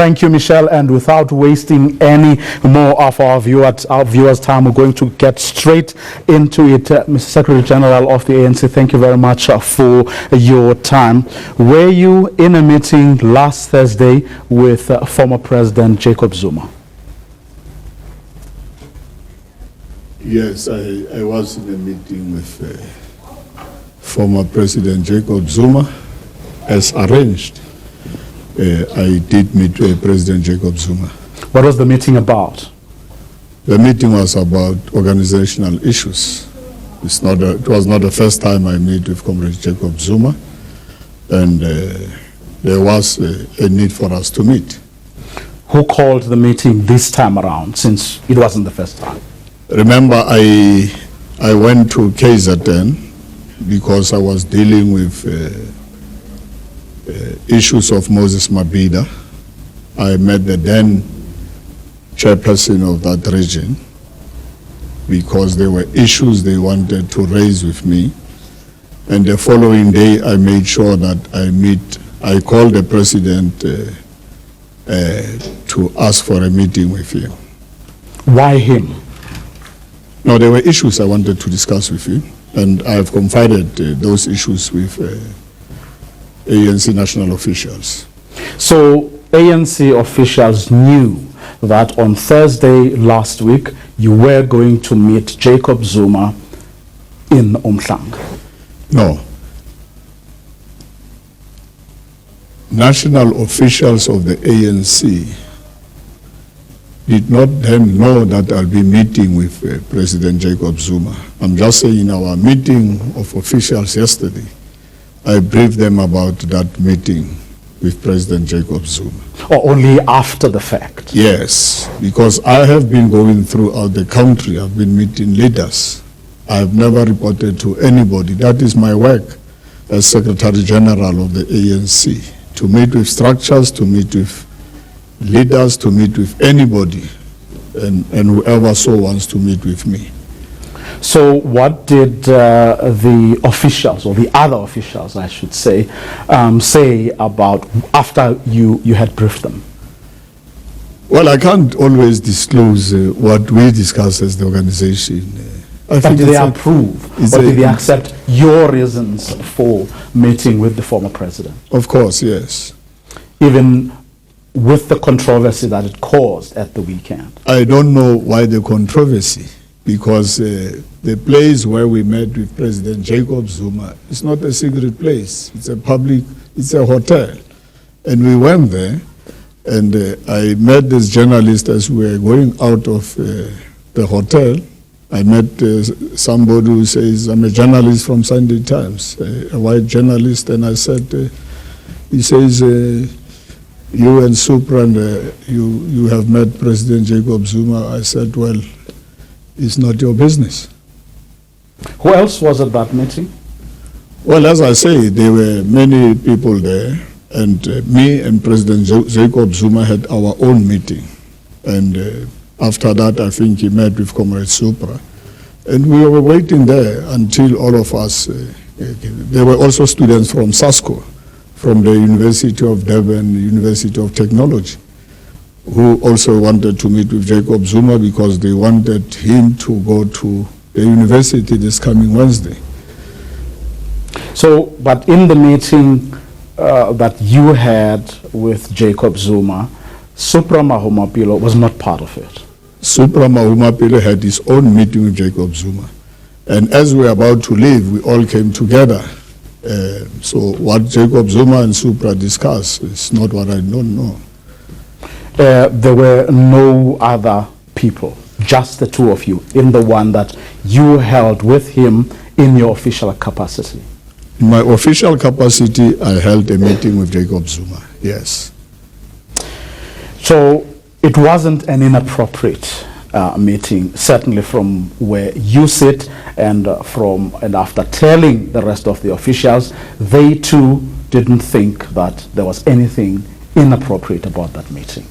Thank you, Michelle. And without wasting any more of our viewers' time, we're going to get straight into it. Mr. Secretary General of the ANC, thank you very much for your time. Were you in a meeting last Thursday with former President Jacob Zuma? Yes, I was in a meeting with former President Jacob Zuma as arranged. I did meet President Jacob Zuma. What was the meeting about? The meeting was about organizational issues. It was not the first time I met with Comrade Jacob Zuma, and there was a need for us to meet. Who called the meeting this time around, since it wasn't the first time? Remember, I went to KZN because I was dealing with issues of Moses Mabhida. I met the then chairperson of that region because there were issues they wanted to raise with me. And the following day, I made sure that I called the president to ask for a meeting with him. Why him? No, there were issues I wanted to discuss with you, and I have confided those issues with ANC national officials. So ANC officials knew that on Thursday last week you were going to meet Jacob Zuma in Umhlanga? No. National officials of the ANC did not then know that I'll be meeting with President Jacob Zuma. I'm just saying in our meeting of officials yesterday, I briefed them about that meeting with President Jacob Zuma. Or only after the fact? Yes, because I have been going throughout the country. I've been meeting leaders. I've never reported to anybody. That is my work as Secretary General of the ANC, to meet with structures, to meet with leaders, to meet with anybody, and whoever so wants to meet with me. So what did the officials, or the other officials I should say, say about after you had briefed them? Well, I can't always disclose what we discuss as the organization. But did they approve, or did they accept your reasons for meeting with the former president? Of course, yes. Even with the controversy that it caused at the weekend? I don't know why the controversy, because the place where we met with President Jacob Zuma is not a secret place. It's a hotel. And we went there, and I met this journalist as we were going out of the hotel. I met somebody who says, I'm a journalist from Sunday Times, a white journalist, and I said, he says, you and Supra, and you have met President Jacob Zuma. I said, well, it's not your business. Who else was at that meeting? Well, as I say, there were many people there, and me and President Jacob Zuma had our own meeting. And after that, I think he met with Comrade Supra. And we were waiting there until all of us, there were also students from SASCO, from the University of Durban, University of Technology, who also wanted to meet with Jacob Zuma because they wanted him to go to the university this coming Wednesday. So, but in the meeting that you had with Jacob Zuma, Supra Mahumapelo was not part of it? Supra Mahumapelo had his own meeting with Jacob Zuma. And as we were about to leave, we all came together. So what Jacob Zuma and Supra discussed is not what I don't know. There were no other people, just the two of you, in the one that you held with him in your official capacity? In my official capacity, I held a meeting with Jacob Zuma, yes. So it wasn't an inappropriate meeting, certainly from where you sit, and after telling the rest of the officials, they too didn't think that there was anything inappropriate about that meeting.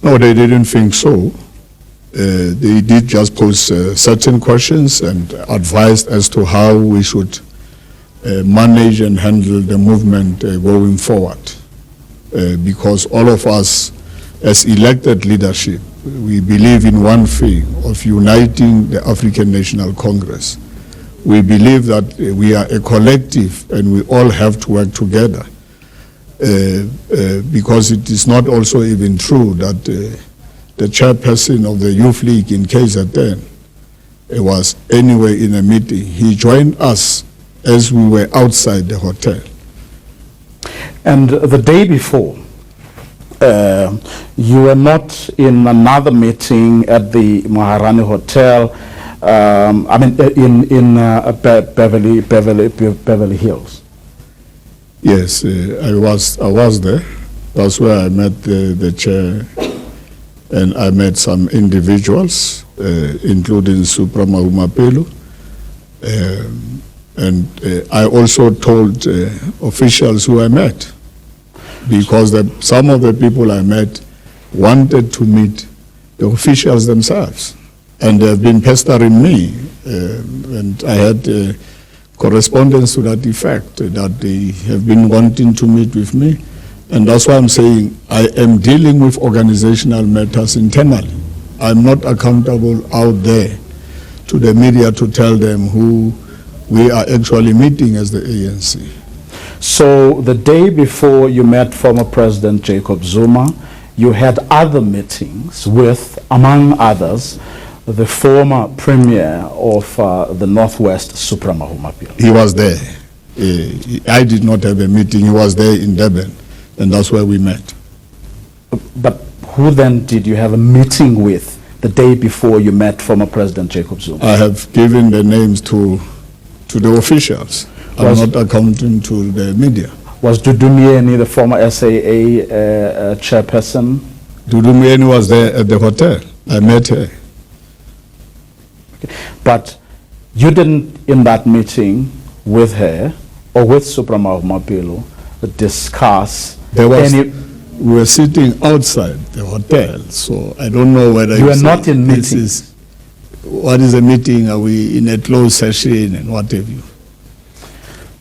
No, they didn't think so. They did just pose certain questions and advised as to how we should manage and handle the movement going forward. because all of us as elected leadership, we believe in one thing of uniting the African National Congress. We believe that we are a collective and we all have to work together, because it is not also even true that the chairperson of the Youth League in KZN was anyway in a meeting. He joined us as we were outside the hotel. And the day before, you were not in another meeting at the Maharani Hotel, Beverly Hills. Yes, I was there. That's where I met the chair, and I met some individuals, including Suprema Umapelu. And I also told officials who I met, because some of the people I met wanted to meet the officials themselves, and they've been pestering me, and I had correspondence to that effect, that they have been wanting to meet with me, and that's why I'm saying I am dealing with organizational matters internally. I'm not accountable out there to the media to tell them who we are actually meeting as the ANC. So the day before you met former President Jacob Zuma, you had other meetings with, among others, the former Premier of the Northwest, Suprema Umapelu. He was there. I did not have a meeting. He was there in Durban, and that's where we met. But who then did you have a meeting with the day before you met former President Jacob Zuma? I have given the names to the officials. I'm not accounting to the media. Was Dudumieni the former SAA chairperson? Dudumieni was there at the hotel. I met her. Okay. But you didn't, in that meeting with her or with Suprema Umapelu, discuss any... We were sitting outside the hotel, so I don't know whether you were not in meeting. What is a meeting? Are we in a closed session and what have you?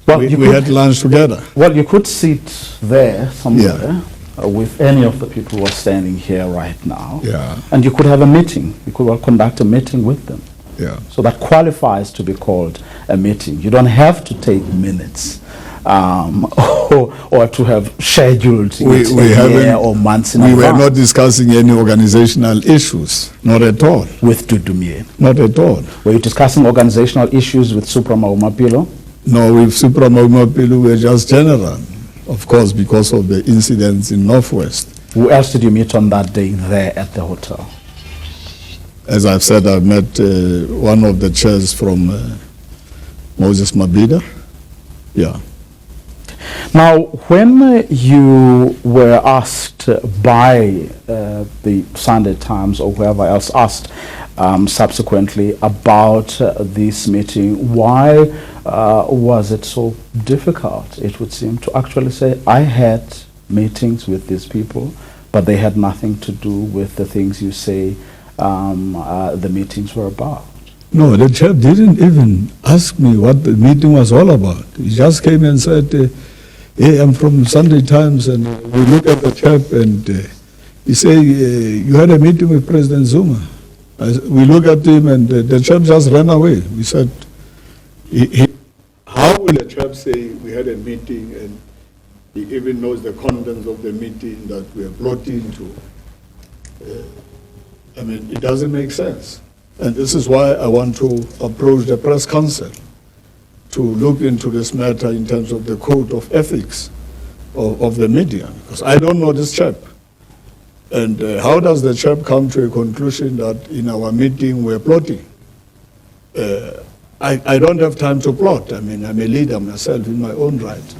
Well, we had lunch together. Well, you could sit there somewhere with any of the people who are standing here right now. Yeah. And you could have a meeting. You could conduct a meeting with them. Yeah. So that qualifies to be called a meeting. You don't have to take minutes or to have scheduled a year or months in advance. We were not discussing any organizational issues, not at all. With Dudumie? Not at all. Were you discussing organizational issues with Suprema Umapelu? No, with Suprema Umapelu we were just general, of course, because of the incidents in Northwest. Who else did you meet on that day there at the hotel? As I've said, I met one of the chairs from Moses Mabhida. Yeah. Now, when you were asked by the Sunday Times or whoever else asked subsequently about this meeting, why was it so difficult, it would seem, to actually say, I had meetings with these people, but they had nothing to do with the things you say the meetings were about? No, the chap didn't even ask me what the meeting was all about. He just came and said, hey, I'm from Sunday Times, and we look at the chap, and he said, you had a meeting with President Zuma. We look at him, and the chap just ran away. We said, how will a chap say we had a meeting, and he even knows the contents of the meeting that we are brought into? I mean, it doesn't make sense. And this is why I want to approach the press council to look into this matter in terms of the code of ethics of the media, because I don't know this chap. And how does the chap come to a conclusion that in our meeting we're plotting? I don't have time to plot. I mean, I'm a leader myself in my own right.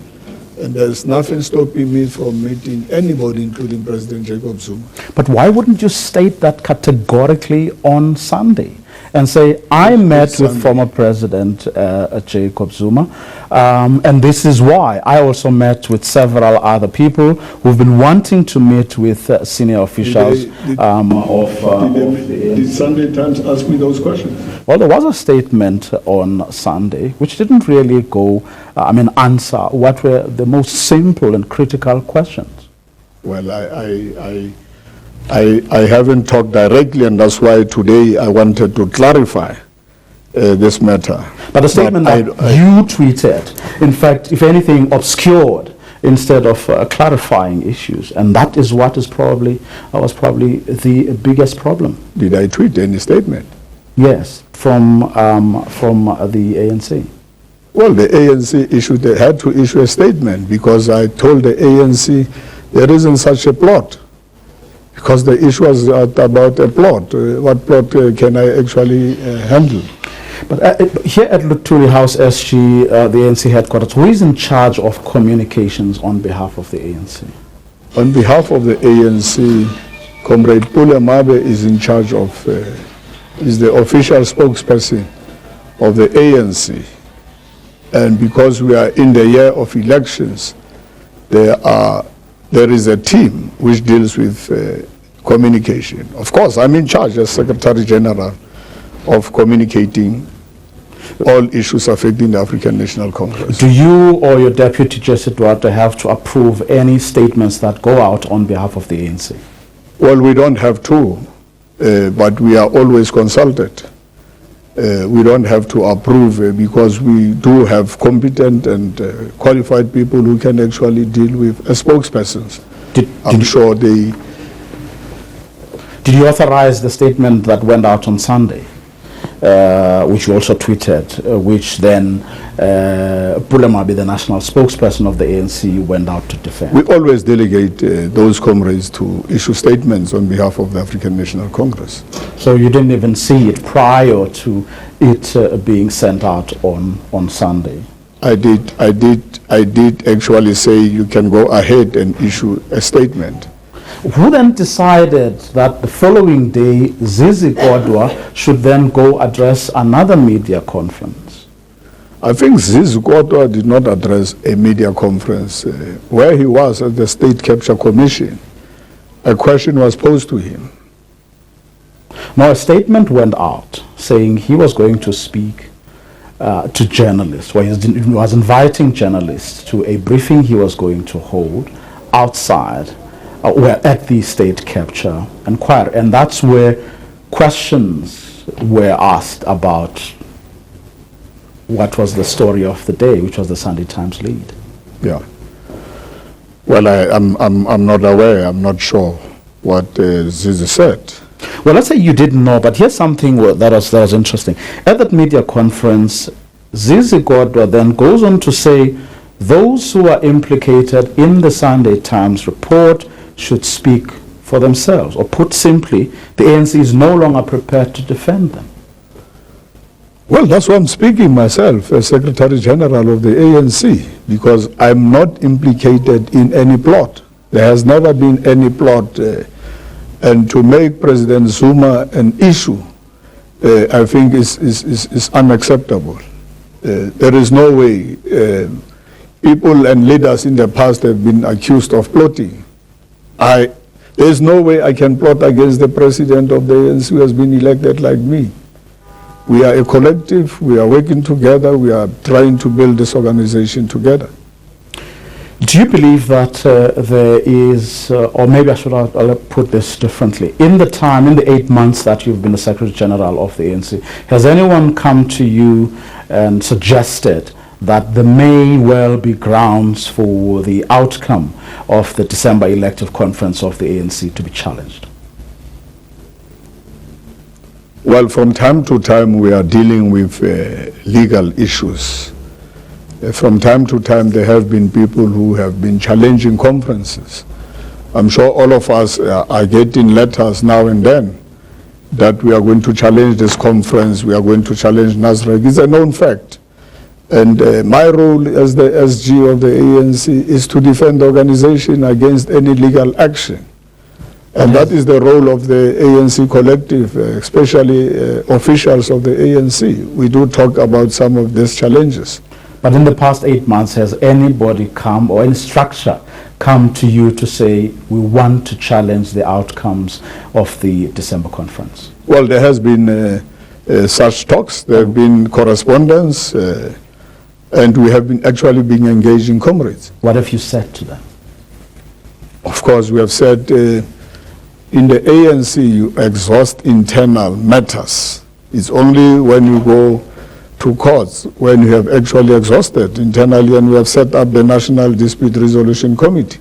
And there's nothing stopping me from meeting anybody, including President Jacob Zuma. But why wouldn't you state that categorically on Sunday and say, I met with former President Jacob Zuma, and this is why. I also met with several other people who've been wanting to meet with senior officials Did Sunday Times ask me those questions? Well, there was a statement on Sunday which didn't really answer what were the most simple and critical questions. Well, I haven't talked directly, and that's why today I wanted to clarify this matter. But the statement that you tweeted, in fact, if anything, obscured instead of clarifying issues, and that is what was probably the biggest problem. Did I tweet any statement? Yes, from the ANC. Well, the ANC had to issue a statement because I told the ANC there isn't such a plot. Because the issue was about a plot. What plot can I actually handle? But here at Luthuli House SG, the ANC headquarters, who is in charge of communications on behalf of the ANC? On behalf of the ANC, Comrade Vuyo Mvoko is in charge of, is the official spokesperson of the ANC. And because we are in the year of elections, there is a team which deals with communication. Of course, I'm in charge as Secretary General of communicating all issues affecting the African National Congress. Do you or your deputy, Jesse Duarte, have to approve any statements that go out on behalf of the ANC? Well, we don't have to, but we are always consulted. We don't have to approve because we do have competent and qualified people who can actually deal with as spokespersons. I'm sure they... Did you authorize the statement that went out on Sunday, which you also tweeted, which then Vuyo Mvoko, the national spokesperson of the ANC, went out to defend? We always delegate those comrades to issue statements on behalf of the African National Congress. So you didn't even see it prior to it being sent out on Sunday? I did actually say you can go ahead and issue a statement. Who then decided that the following day Zizi Kodwa should then go address another media conference? I think Zizi Kodwa did not address a media conference. Where he was at the State Capture Commission, a question was posed to him. Now a statement went out saying he was going to speak to journalists, where he was inviting journalists to a briefing he was going to hold outside at the State Capture Inquiry, and that's where questions were asked about what was the story of the day, which was the Sunday Times lead. Yeah. Well, I'm not aware. I'm not sure what Zizi said. Well, let's say you didn't know, but here's something that was interesting. At that media conference, Zizi Kodwa then goes on to say those who are implicated in the Sunday Times report should speak for themselves, or put simply, the ANC is no longer prepared to defend them. Well, that's why I'm speaking myself as Secretary General of the ANC, because I'm not implicated in any plot. There has never been any plot, and to make President Zuma an issue, I think is unacceptable. There is no way. People and leaders in the past have been accused of plotting. There's no way I can plot against the president of the ANC who has been elected like me. We are a collective, we are working together, we are trying to build this organization together. Do you believe that there is, or maybe I should put this differently, in the 8 months that you've been the Secretary General of the ANC, has anyone come to you and suggested that there may well be grounds for the outcome of the December elective conference of the ANC to be challenged? Well, from time to time we are dealing with legal issues. From time to time there have been people who have been challenging conferences. I'm sure all of us are getting letters now and then that we are going to challenge this conference, we are going to challenge Nasrec. It's a known fact. And my role as the SG of the ANC is to defend the organization against any legal action. And that is the role of the ANC collective, especially officials of the ANC. We do talk about some of these challenges. But in the past 8 months, has anybody come, or any structure come to you to say, we want to challenge the outcomes of the December conference? Well, there has been such talks. There have been correspondence. And we have been actually engaged in comrades. What have you said to them? Of course, we have said in the ANC you exhaust internal matters. It's only when you go to courts when you have actually exhausted internally, and we have set up the National Dispute Resolution Committee,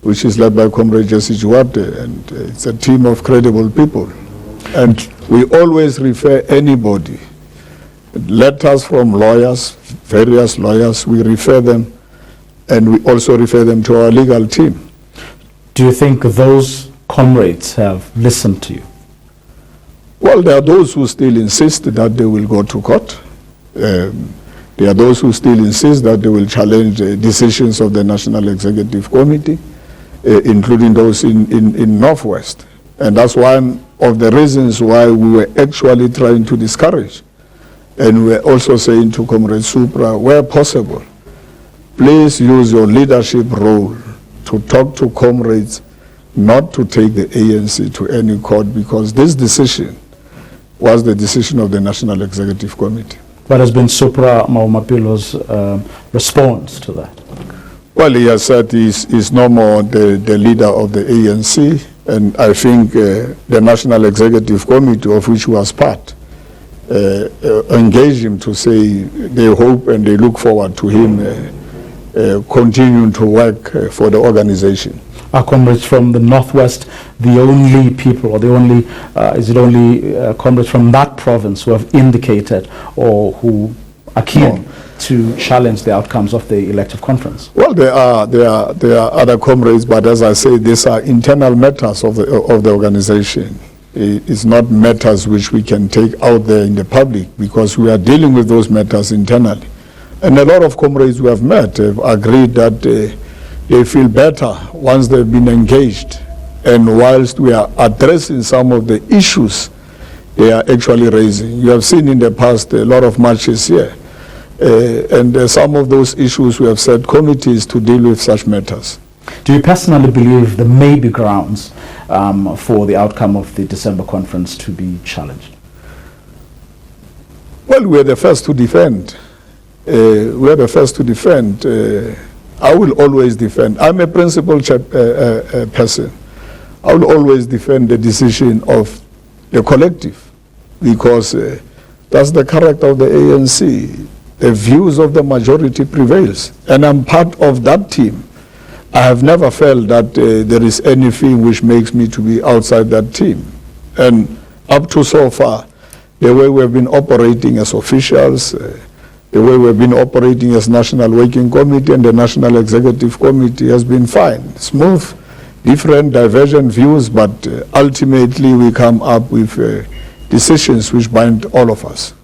which is led by Comrade Jesse Juwate, and it's a team of credible people. And we always refer anybody, letters from lawyers, various lawyers, we refer them, and we also refer them to our legal team. Do you think those comrades have listened to you? Well, there are those who still insist that they will go to court. There are those who still insist that they will challenge the decisions of the National Executive Committee, including those in Northwest. And that's one of the reasons why we were actually trying to discourage. And we're also saying to Comrade Supra, where possible, please use your leadership role to talk to comrades not to take the ANC to any court, because this decision was the decision of the National Executive Committee. What has been Supra Maumapilo's response to that? Well, he has said he's no more the leader of the ANC, and I think the National Executive Committee, of which he was part, engaged him to say they hope and they look forward to him continuing to work for the organization. Are comrades from the Northwest the only people, or the only, is it only comrades from that province who have indicated or who are keen to challenge the outcomes of the elective conference? Well, there are other comrades, but as I say, these are internal matters of the organization. It's not matters which we can take out there in the public, because we are dealing with those matters internally. And a lot of comrades we have met have agreed that they feel better once they've been engaged. And whilst we are addressing some of the issues they are actually raising. You have seen in the past a lot of marches here. And some of those issues we have set committees to deal with such matters. Do you personally believe there may be grounds for the outcome of the December conference to be challenged? Well, we're the first to defend. We're the first to defend. I will always defend. I'm a principled person. I will always defend the decision of the collective, because that's the character of the ANC. The views of the majority prevails, and I'm part of that team. I have never felt that there is anything which makes me to be outside that team. And up to so far, the way we've been operating as officials, the way we've been operating as National Working Committee and the National Executive Committee has been fine, smooth, different, divergent views, but ultimately we come up with decisions which bind all of us.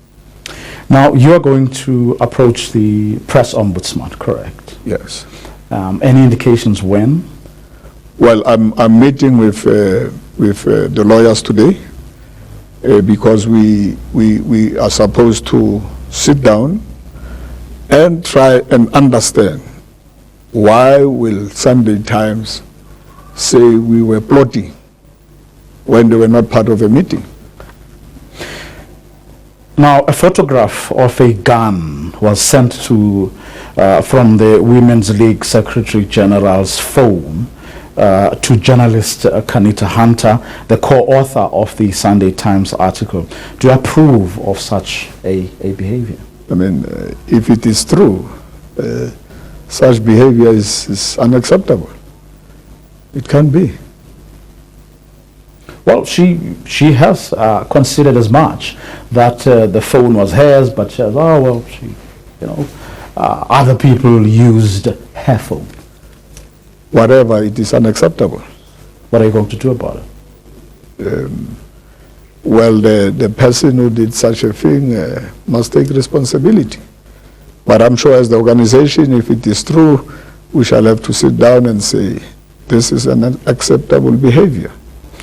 Now, you are going to approach the press ombudsman, correct? Yes. Any indications when? Well, I'm meeting with the lawyers today because we are supposed to sit down and try and understand why will Sunday Times say we were plotting when they were not part of a meeting. Now, a photograph of a gun was sent to from the Women's League Secretary General's phone to journalist Kanita Hunter, the co-author of the Sunday Times article. Do you approve of such a behavior? I mean, if it is true, such behavior is unacceptable. It can't be. Well, she has considered as much that the phone was hers, but she says, oh well, other people used her phone. Whatever, it is unacceptable. What are you going to do about it? Well, the person who did such a thing must take responsibility. But I'm sure as the organization, if it is true, we shall have to sit down and say, this is an unacceptable behavior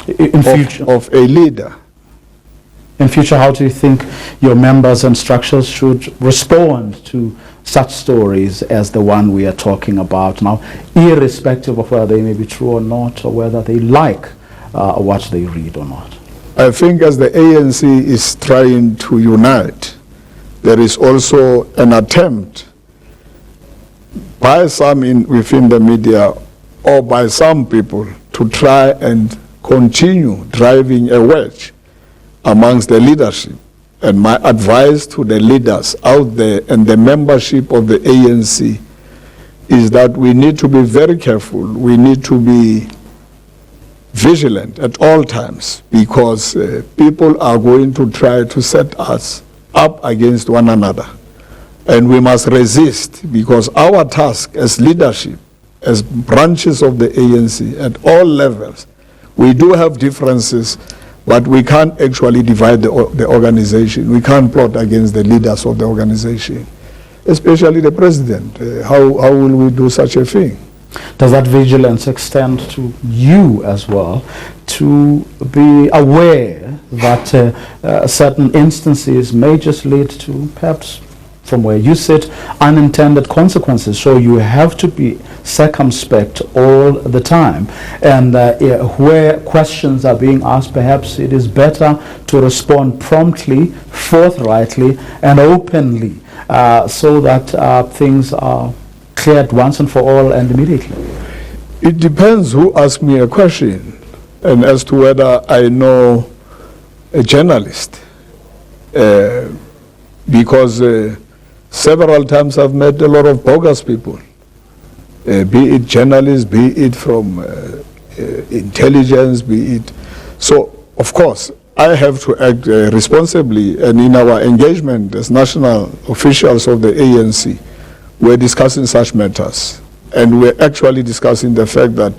In future, of a leader. In future, how do you think your members and structures should respond to such stories as the one we are talking about now, irrespective of whether they may be true or not, or whether they like what they read or not? I think as the ANC is trying to unite, there is also an attempt by some within the media or by some people to try and continue driving a wedge amongst the leadership. And my advice to the leaders out there and the membership of the ANC is that we need to be very careful. We need to be vigilant at all times, because people are going to try to set us up against one another. And we must resist, because our task as leadership, as branches of the ANC at all levels, we do have differences, but we can't actually divide the organization. We can't plot against the leaders of the organization, especially the president. How will we do such a thing? Does that vigilance extend to you as well, to be aware that certain instances may just lead to, perhaps from where you sit, unintended consequences? So you have to be circumspect all the time, and where questions are being asked, perhaps it is better to respond promptly, forthrightly, and openly, so that things are cleared once and for all and immediately. It depends who asks me a question, and as to whether I know a journalist, because several times I've met a lot of bogus people, be it journalists, be it from intelligence, be it. So, of course, I have to act responsibly, and in our engagement as national officials of the ANC, we're discussing such matters. And we're actually discussing the fact that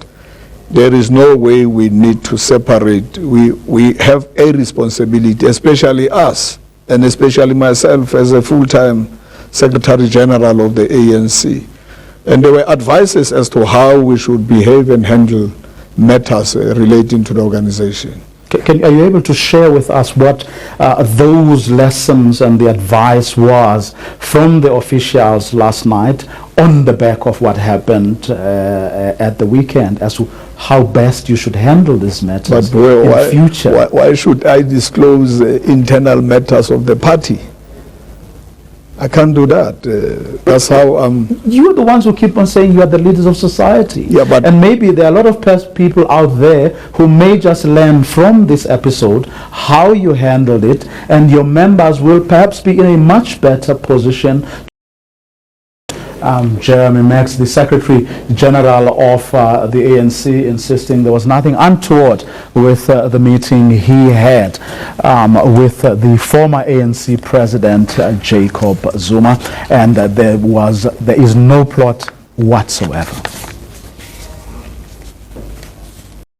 there is no way we need to separate. We have a responsibility, especially us, and especially myself as a full-time Secretary General of the ANC. And there were advices as to how we should behave and handle matters relating to the organization. Are you able to share with us what those lessons and the advice was from the officials last night on the back of what happened at the weekend, as to how best you should handle these matters in the future? Why should I disclose internal matters of the party? I can't do that. That's how You're the ones who keep on saying you are the leaders of society. Yeah, but and maybe there are a lot of people out there who may just learn from this episode how you handled it, and your members will perhaps be in a much better position. Jeremy Max, the Secretary General of the ANC, insisting there was nothing untoward with the meeting he had with the former ANC President Jacob Zuma, and there is no plot whatsoever.